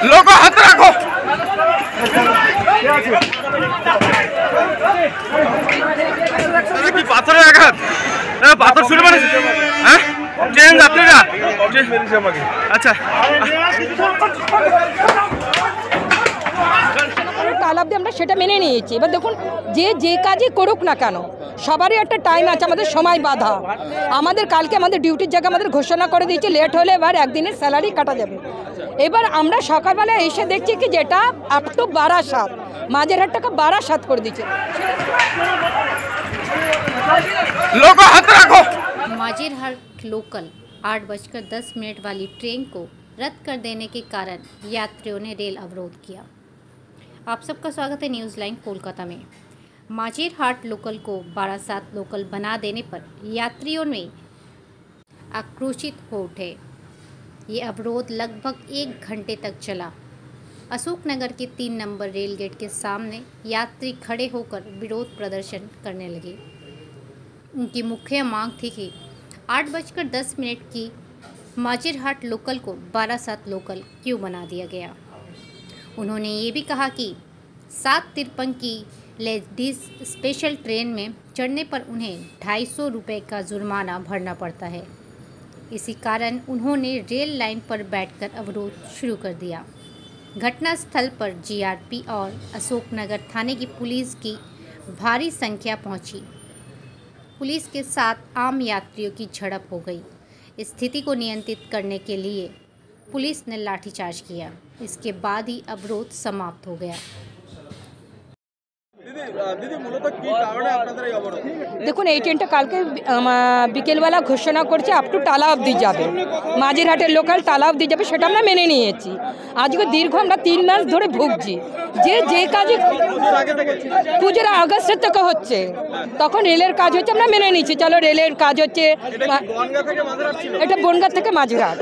लोगो हाथ रखो। কি পাথরের আঘাত? পাথর শুরু করেছে হ্যাঁ ট্রেন যাত্রীরা আচ্ছা তালাব দিয়ে আমরা সেটা মেনে নিয়েছি। এবার দেখুন যে কাজই করুক না কেন সবারই একটা টাইম আছে, আমাদের সময় বাধা। আমাদের কালকে আমাদের ডিউটির জায়গা আমাদের ঘোষণা করে দিয়েছে লেট হলে এবার একদিনের স্যালারি কাটা যাবে। এবার আমরা সকালবেলা এসে দেখছি কি যেটা আপ টু 12/7 মাঝেরহাট টাকা 12/7 করে দিচ্ছে। लोगो हाथ रखो। माजिरहाट लोकल 8:10 वाली ट्रेन को रद्द कर देने के कारण यात्रियों ने रेल अवरोध किया। आप सबका स्वागत है न्यूज़ लाइन कोलकाता में। माजिरहाट लोकल को 12/7 लोकल बना देने पर यात्रियों में आक्रोशित हो उठे। ये अवरोध लगभग 1 घंटे तक चला। अशोकनगर के 3 नंबर रेल गेट के सामने यात्री खड़े होकर विरोध प्रदर्शन करने लगे। उनकी मुख्य मांग थी कि 8:10 की माजिरहाट लोकल को 12/7 लोकल क्यों बना दिया गया। उन्होंने ये भी कहा कि 7:53 की लेडीज़ स्पेशल ट्रेन में चढ़ने पर उन्हें 250 रुपये का जुर्माना भरना पड़ता है। इसी कारण उन्होंने रेल लाइन पर बैठकर अवरोध शुरू कर दिया। घटनास्थल पर जीआरपी और अशोकनगर थाने की पुलिस की भारी संख्या पहुंची। पुलिस के साथ आम यात्रियों की झड़प हो गई। स्थिति को नियंत्रित करने के लिए पुलिस ने लाठीचार्ज किया। इसके बाद ही अवरोध समाप्त हो गया। দেখুন এই ট্রেনটা কালকে বিকেলবেলা ঘোষণা করছে আপ টু টালা অবধি যাবে, মাঝেরহাটের লোকাল টালা অবধি যাবে, সেটা আমরা মেনে নিয়েছি। আজকে দীর্ঘ আমরা 3 মাস ধরে ভুগছি। যে কাজে পুজোর আগস্টের থেকে হচ্ছে তখন রেলের কাজ হচ্ছে আমরা মেনে নিয়েছি, চলো রেলের কাজ হচ্ছে। এটা বনগাঁ থেকে মাঝেরহাট।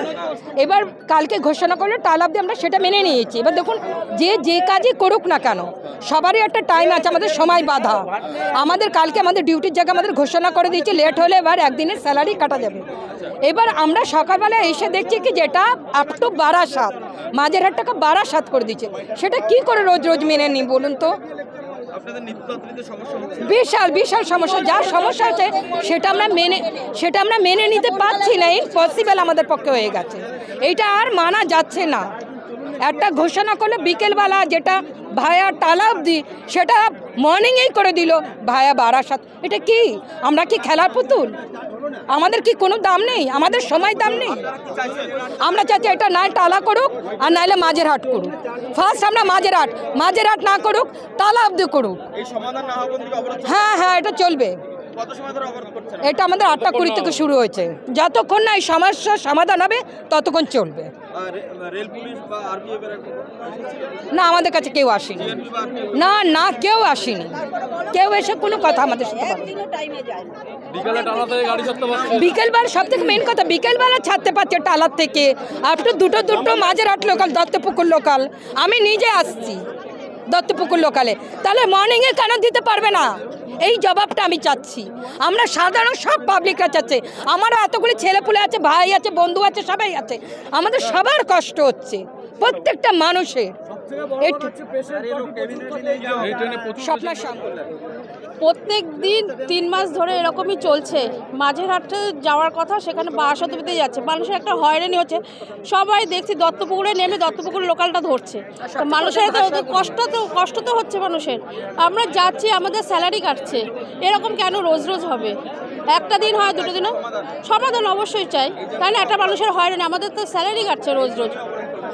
এবার কালকে ঘোষণা করলো টালা অবধি আমরা সেটা মেনে নিয়েছি। এবার দেখুন যে কাজই করুক না কেন সবারই একটা টাইম আছে, আমাদের সময় বাধা। আমাদের কালকে আমাদের ডিউটির জায়গা আমাদের ঘোষণা করে দিয়েছে লেট হলে এবার একদিনের স্যালারি কাটা যাবে। এবার আমরা সকালবেলা এসে দেখছি কি যেটা আপ টু 12/7 মাঝেরহাট টাকা 12/7 করে দিচ্ছে। সেটা কি করে রোজ রোজ মেনে নিই বলুন তো? বিশাল সমস্যা, যা সমস্যা আছে সেটা আমরা মেনে নিতে পারছি না। ইম্পসিবল আমাদের পক্ষে হয়ে গেছে, এইটা আর মানা যাচ্ছে না। একটা ঘোষণা করলো বিকেলবেলা যেটা ভায়া টালা অবধি, সেটা মর্নিংয়েই করে দিল ভায়া 12/7। এটা কি আমরা কি খেলার পুতুল? আমাদের কি কোনো দাম নেই? আমাদের সময় দাম নেই? আমরা চাচ্ছি এটা না টালা করুক আর নাহলে মাঝেরহাট করুক। ফার্স্ট আমরা মাঝেরহাট না করুক, টালা অবধি করুক। হ্যাঁ এটা চলবে। এটা আমাদের 8:20 থেকে শুরু হয়েছে। যতক্ষণ না এই সমস্যার সমাধান হবে ততক্ষণ চলবে। না আমাদের কাছে কেউ আসেনি, না কেউ আসেনি, কেউ এসে কোনো কথা আমাদের সাথে বিকেলবেলা সব থেকে মেন কথা বিকেলবেলা ছাড়তে পারছে টালার থেকে আপ টু দুটো মাঝেরহাট লোকাল, দত্তপুকুর লোকাল। আমি নিজে আসছি দত্তপুকুর লোকালে, তাহলে মর্নিংয়ে কেন দিতে পারবে না? এই জবাবটা আমি চাচ্ছি। আমরা সাধারণ সব পাবলিকরা চাচ্ছে। আমারও এতগুলি ছেলেপুলে আছে, ভাই আছে, বন্ধু আছে, সবাই আছে। আমাদের সবার কষ্ট হচ্ছে, প্রত্যেকটা মানুষের। প্রত্যেক দিন 3 মাস ধরে এরকমই চলছে। মাঝেরহাটে যাওয়ার কথা সেখানে 12/7 যাচ্ছে, মানুষের একটা হয়রানি হচ্ছে। সবাই দেখছি দত্তপুকুরে নেমে দত্তপুকুর লোকালটা ধরছে। তো মানুষের কষ্ট তো হচ্ছে মানুষের। আমরা যাচ্ছি, আমাদের স্যালারি কাটছে, এরকম কেন রোজ রোজ হবে? একটা দিন হয়, 2 দিনও সমাধান অবশ্যই চাই, তাহলে একটা মানুষের হয়রানি। আমাদের তো স্যালারি কাটছে রোজ রোজ।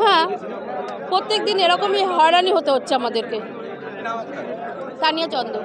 হ্যাঁ, প্রত্যেক দিন এরকমই হয়রানি হতে হচ্ছে আমাদেরকে। তানিয়া চন্দ্র।